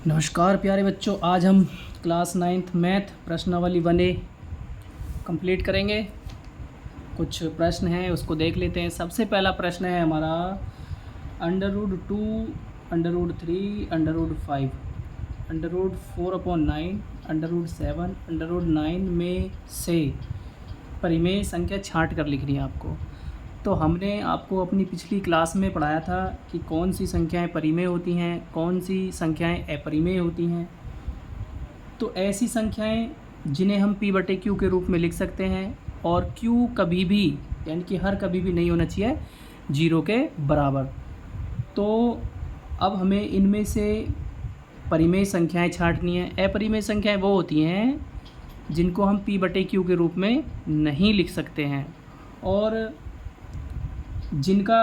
नमस्कार प्यारे बच्चों, आज हम क्लास 9th मैथ प्रश्नावली 1A कंप्लीट करेंगे। कुछ प्रश्न हैं उसको देख लेते हैं। सबसे पहला प्रश्न है हमारा √2, √3, √5, √4/9, √7, √9 में से परिमेय संख्या छांट कर लिखनी है आपको। तो हमने आपको अपनी पिछली क्लास में पढ़ाया था कि कौन सी संख्याएं परिमेय होती हैं, कौन सी संख्याएं अपरिमेय होती हैं। तो ऐसी संख्याएं जिन्हें हम p/q के रूप में लिख सकते हैं और q कभी भी यानी कि हर कभी भी नहीं होना चाहिए 0 के बराबर। तो अब हमें इनमें से परिमेय संख्याएं छांटनी है। अपरिमेय संख्याएं वो होती हैं जिनको हम p/q के रूप में नहीं लिख सकते हैं और जिनका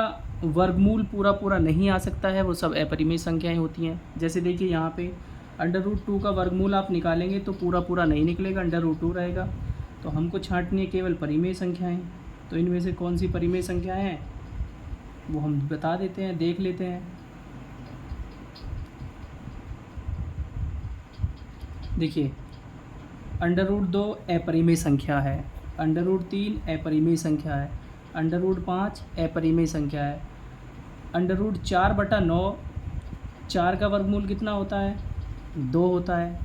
वर्गमूल पूरा नहीं आ सकता है, वो सब अपरिमेय संख्याएं होती हैं। जैसे देखिए यहाँ पे √2 का वर्गमूल आप निकालेंगे तो पूरा नहीं निकलेगा, √2 रहेगा। तो हमको छांटनी है केवल परिमेय संख्याएं। तो इनमें से कौन सी परिमेय संख्याएं हैं वो हम बता देते हैं, देख लेते हैं। देखिए √2 अपरिमेय संख्या है, √3 अपरिमेय संख्या है, √5 अपरिमेय संख्या है, √4/9 4 का वर्गमूल कितना होता है? 2 होता है।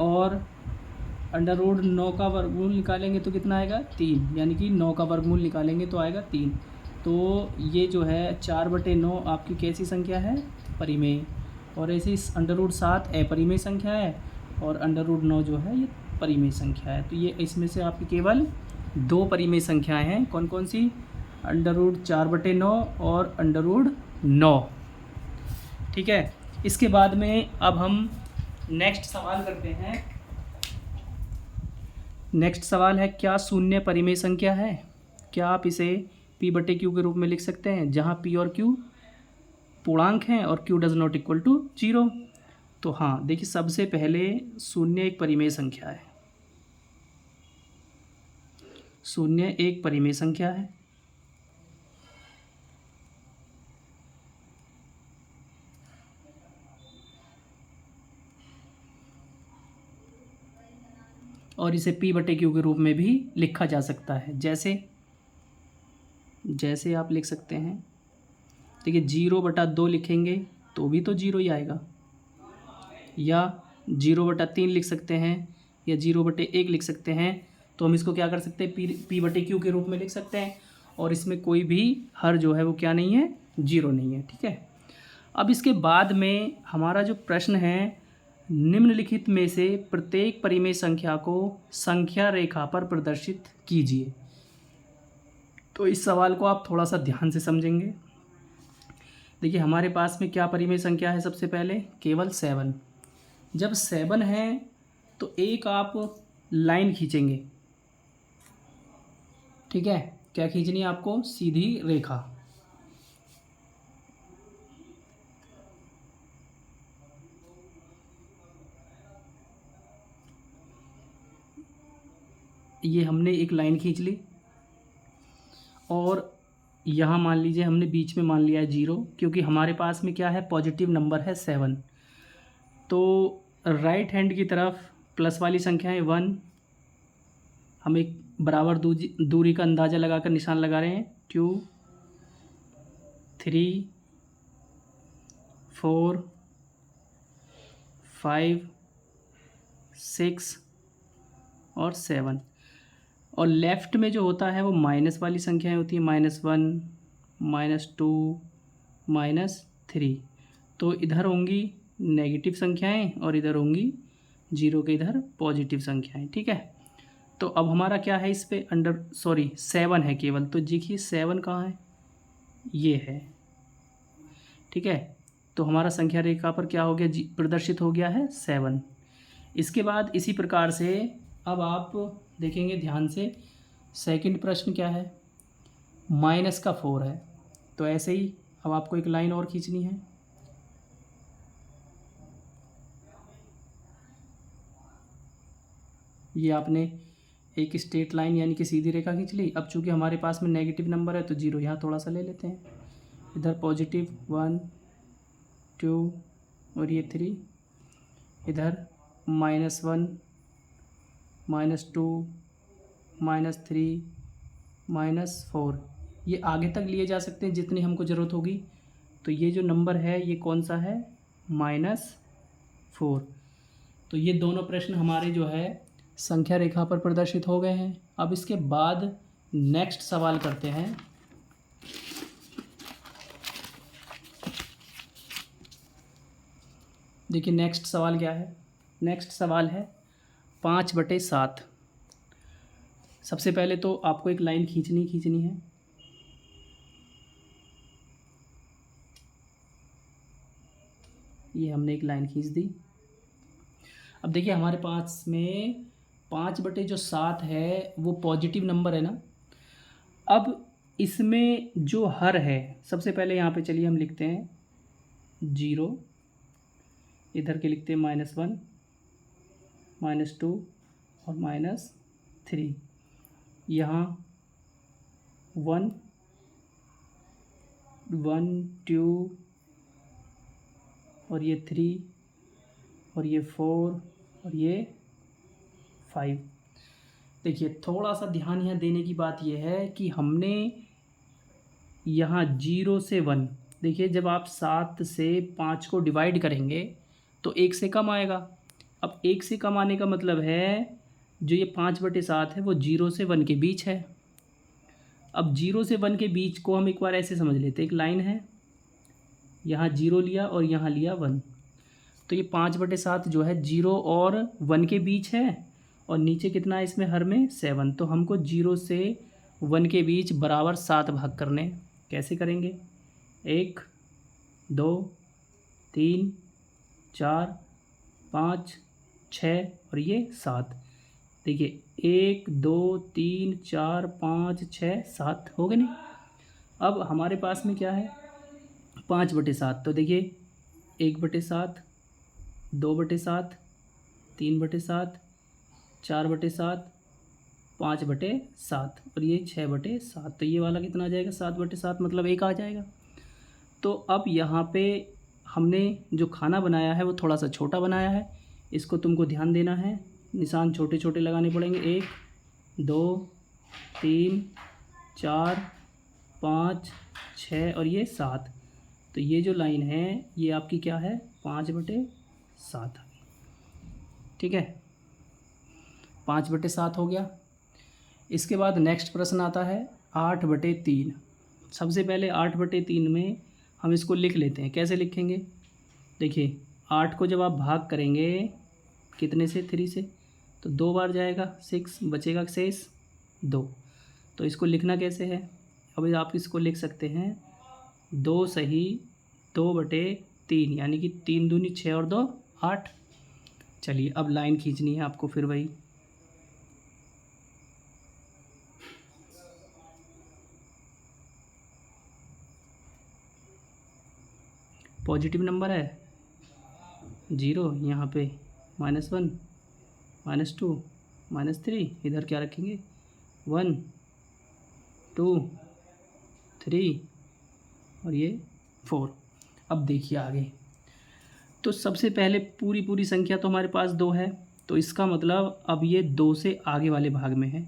और √9 का वर्गमूल निकालेंगे तो कितना आएगा? 3, यानी कि 9 का वर्गमूल निकालेंगे तो आएगा 3। तो ये जो है 4/9 आपकी कैसी संख्या है? परिमेय। और ऐसी √7 अपरिमेय संख्या है और √9 जो है ये परिमेय संख्या है। तो ये इसमें से आपकी केवल 2 परिमेय संख्याएं हैं। कौन कौन सी? √4/9 और √9। ठीक है। इसके बाद में अब हम नेक्स्ट सवाल करते हैं। नेक्स्ट सवाल है, क्या शून्य परिमेय संख्या है? क्या आप इसे p/q के रूप में लिख सकते हैं जहाँ p और q पूर्णांक हैं और q does not equal to 0? तो हाँ, देखिए सबसे पहले शून्य एक परिमेय संख्या है। शून्य एक परिमेय संख्या है। और इसे p/q के रूप में भी लिखा जा सकता है। जैसे आप लिख सकते हैं, देखिए 0/2 लिखेंगे तो भी तो 0 ही आएगा, या 0/3 लिख सकते हैं, या 0/1 लिख सकते हैं। तो हम इसको क्या कर सकते हैं? p/q के रूप में लिख सकते हैं। और इसमें कोई भी हर जो है वो क्या नहीं है? 0 नहीं है। ठीक है। अब इसके बाद में हमारा जो प्रश्न है, निम्नलिखित में से प्रत्येक परिमेय संख्या को संख्या रेखा पर प्रदर्शित कीजिए। तो इस सवाल को आप थोड़ा सा ध्यान से समझेंगे। देखिए हमारे पास में क्या परिमेय संख्या है? सबसे पहले केवल 7। जब 7 है तो एक आप लाइन खींचेंगे। ठीक है। क्या खींचनी है आपको? सीधी रेखा। ये हमने एक लाइन खींच ली और यहाँ मान लीजिए हमने बीच में मान लिया है 0, क्योंकि हमारे पास में क्या है? पॉजिटिव नंबर है 7। तो राइट हैंड की तरफ प्लस वाली संख्याएं 1, हम एक बराबर दूरी का अंदाज़ा लगाकर निशान लगा रहे हैं। 2, 3, 4, 5, 6 और 7। और लेफ़्ट में जो होता है वो माइनस वाली संख्याएं होती हैं, -1, -2, -3। तो इधर होंगी नेगेटिव संख्याएं और इधर होंगी 0 के इधर पॉजिटिव संख्याएं। ठीक है। तो अब हमारा क्या है? इस पे 7 है केवल। तो देखिए 7 कहाँ है? ये है। ठीक है। तो हमारा संख्या रेखा पर क्या हो गया? प्रदर्शित हो गया है 7। इसके बाद इसी प्रकार से अब आप देखेंगे ध्यान से, सेकंड प्रश्न क्या है? -4 है। तो ऐसे ही अब आपको एक लाइन और खींचनी है। ये आपने एक स्ट्रेट लाइन यानी कि सीधी रेखा खींच ली। अब चूंकि हमारे पास में नेगेटिव नंबर है तो 0 यहाँ थोड़ा सा ले लेते हैं, इधर पॉजिटिव 1, 2 और ये 3 इधर -1, -2, -3, -4, ये आगे तक लिए जा सकते हैं जितनी हमको ज़रूरत होगी। तो ये जो नंबर है ये कौन सा है, -4। तो ये दोनों प्रश्न हमारे जो है संख्या रेखा पर प्रदर्शित हो गए हैं। अब इसके बाद नेक्स्ट सवाल करते हैं। देखिए नेक्स्ट सवाल क्या है। नेक्स्ट सवाल है 5/7। सबसे पहले तो आपको एक लाइन खींचनी है। ये हमने एक लाइन खींच दी। अब देखिए हमारे पास में 5/7 है वो पॉजिटिव नंबर है ना। अब इसमें जो हर है, सबसे पहले यहाँ पे चलिए हम लिखते हैं 0, इधर के लिखते हैं -1, -2 और -3। यहाँ 1, 1, 2 और ये 3 और ये 4 और ये 5। देखिए थोड़ा सा ध्यान यहाँ देने की बात यह है कि हमने यहाँ 0 से 1, देखिए जब आप 7 से 5 को डिवाइड करेंगे तो 1 से कम आएगा। अब 1 से कम आने का मतलब है जो ये 5/7 है वो 0 से 1 के बीच है। अब 0 से 1 के बीच को हम एक बार ऐसे समझ लेते हैं, एक लाइन है, यहाँ 0 लिया और यहाँ लिया 1, तो ये 5/7 जो है 0 और 1 के बीच है। और नीचे कितना है इसमें हर में 7, तो हमको 0 से 1 के बीच बराबर 7 भाग करने। कैसे करेंगे, 1, 2, 3, 4, 5, 6 और ये 7। देखिए 1, 2, 3, 4, 5, 6, 7 हो गए नहीं। अब हमारे पास में क्या है 5/7, तो देखिए 1/7, 2/7, 3/7, 4/7, 5/7 और ये 6/7। तो ये वाला कितना आ जाएगा 7/7, मतलब 1 आ जाएगा। तो अब यहाँ पे हमने जो खाना बनाया है वो थोड़ा सा छोटा बनाया है, इसको तुमको ध्यान देना है, निशान छोटे छोटे लगाने पड़ेंगे। 1, 2, 3, 4, 5, 6 और ये 7। तो ये जो लाइन है ये आपकी क्या है 5/7। ठीक है, 5/7 हो गया। इसके बाद नेक्स्ट प्रश्न आता है 8/3। सबसे पहले 8/3 में हम इसको लिख लेते हैं। कैसे लिखेंगे, देखिए 8 को जब आप भाग करेंगे कितने से, 3 से, तो 2 बार जाएगा, 6 बचेगा शेष 2। तो इसको लिखना कैसे है, अब आप इसको लिख सकते हैं 2 सही 2/3, यानी कि 3 दूनी 6 और 2 8। चलिए अब लाइन खींचनी है आपको, फिर वही पॉजिटिव नंबर है 0, यहाँ पे -1, -2, -3, इधर क्या रखेंगे 1, 2, 3 और ये 4। अब देखिए आगे, तो सबसे पहले पूरी संख्या तो हमारे पास 2 है, तो इसका मतलब अब ये 2 से आगे वाले भाग में है।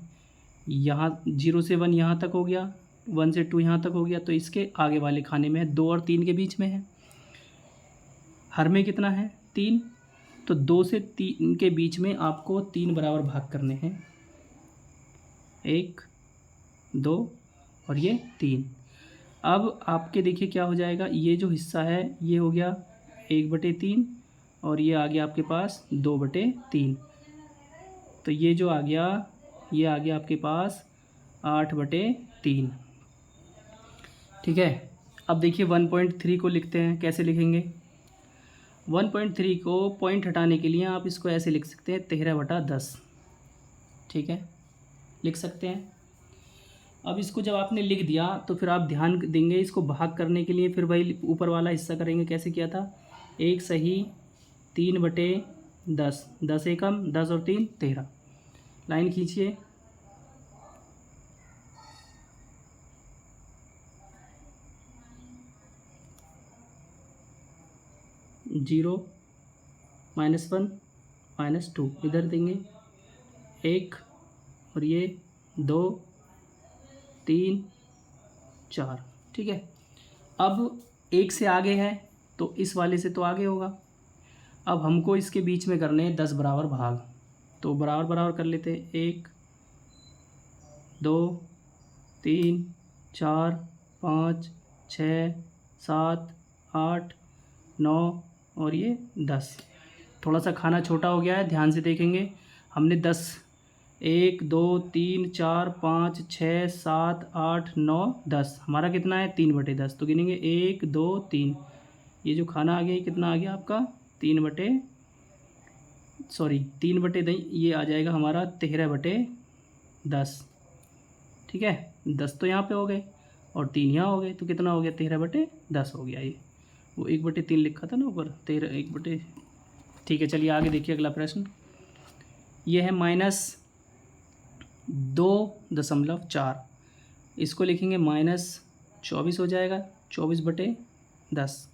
यहाँ 0 से 1 यहाँ तक हो गया, 1 से 2 यहाँ तक हो गया, तो इसके आगे वाले खाने में है, 2 और 3 के बीच में है। हर में कितना है 3, तो 2 से 3 के बीच में आपको 3 बराबर भाग करने हैं, 1, 2 और ये 3। अब आपके देखिए क्या हो जाएगा, ये जो हिस्सा है ये हो गया 1/3 और ये आ गया आपके पास 2/3। तो ये जो आ गया ये आ गया आपके पास 8/3। ठीक है, अब देखिए 1.3 को लिखते हैं। कैसे लिखेंगे, 1.3 को पॉइंट हटाने के लिए आप इसको ऐसे लिख सकते हैं 13/10। ठीक है, लिख सकते हैं। अब इसको जब आपने लिख दिया तो फिर आप ध्यान देंगे इसको भाग करने के लिए, फिर वही ऊपर वाला हिस्सा करेंगे। कैसे किया था, 1 सही 3/10, 10 एकम 10 और 3 13। लाइन खींचिए, 0, -1 -2 इधर देंगे 1 और ये 2 3 4। ठीक है, अब 1 से आगे है तो इस वाले से तो आगे होगा। अब हमको इसके बीच में करने हैं 10 बराबर भाग, तो बराबर बराबर कर लेते हैं। 1 2 3 4 5 6 7 8 9 और ये 10। थोड़ा सा खाना छोटा हो गया है, ध्यान से देखेंगे। हमने 10 1 2 3 4 5 6 7 8 9 10, हमारा कितना है 3/10। तो गिनेंगे 1 2 3, ये जो खाना आ गया ये कितना आ गया आपका 3/10, ये आ जाएगा हमारा 13/10। ठीक है, 10 तो यहाँ पे हो गए और 3 यहाँ हो गए, तो कितना हो गया 13/10 हो गया। ये वो 1/3 लिखा था ना ऊपर, 13 1/। ठीक है, चलिए आगे देखिए अगला प्रश्न। ये है -2.4, इसको लिखेंगे -24 हो जाएगा 24/10।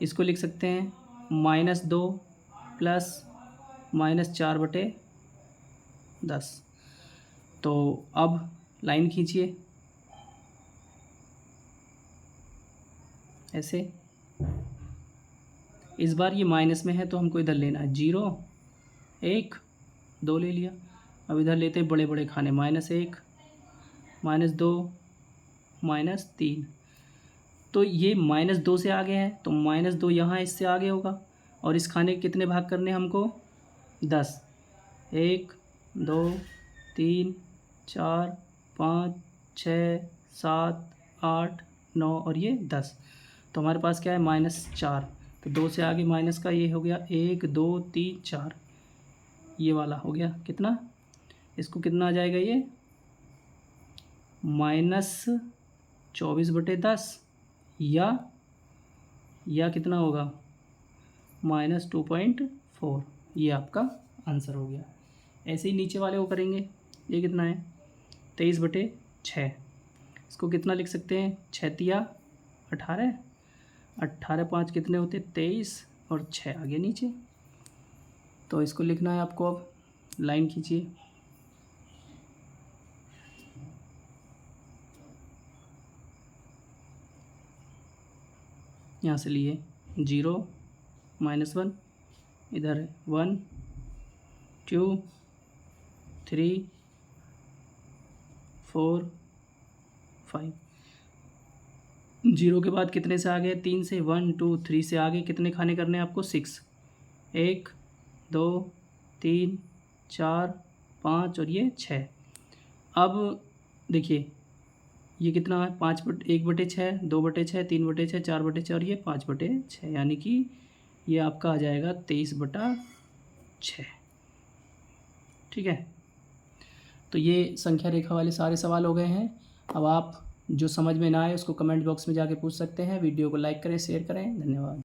इसको लिख सकते हैं -2 प्लस -4/10। तो अब लाइन खींचिए ऐसे। इस बार ये माइनस में है तो हमको इधर लेना है 0 1 2 ले लिया। अब इधर लेते हैं बड़े बड़े खाने, -1 -2 -3। तो ये -2 से आगे है तो -2 यहाँ इससे आगे होगा, और इस खाने के कितने भाग करने हमको 10। 1 2 3 4 5 6 7 8 9 और ये 10। तो हमारे पास क्या है -4, तो 2 से आगे माइनस का ये हो गया 1 2 3 4, ये वाला हो गया कितना, इसको कितना आ जाएगा ये -24/10 या कितना होगा -2.4। ये आपका आंसर हो गया। ऐसे ही नीचे वाले को करेंगे। ये कितना है 23/6, इसको कितना लिख सकते हैं 6 तिया 18, 18 5 कितने होते 23 और 6 आगे नीचे। तो इसको लिखना है आपको। अब लाइन खींचिए, यहाँ से लिए 0 -1, इधर है 1 2 3 4 5। 0 के बाद कितने से आगे 3 से, 1 2 3 से आगे कितने खाने करने हैं आपको 6। 1 2 3 4 5 और ये 6। अब देखिए ये कितना है 1/6 2/6 3/6 4/6 और ये 5/6, यानी कि ये आपका आ जाएगा 23/6। ठीक है, तो ये संख्या रेखा वाले सारे सवाल हो गए हैं। अब आप जो समझ में ना आए उसको कमेंट बॉक्स में जाके पूछ सकते हैं। वीडियो को लाइक करें, शेयर करें। धन्यवाद।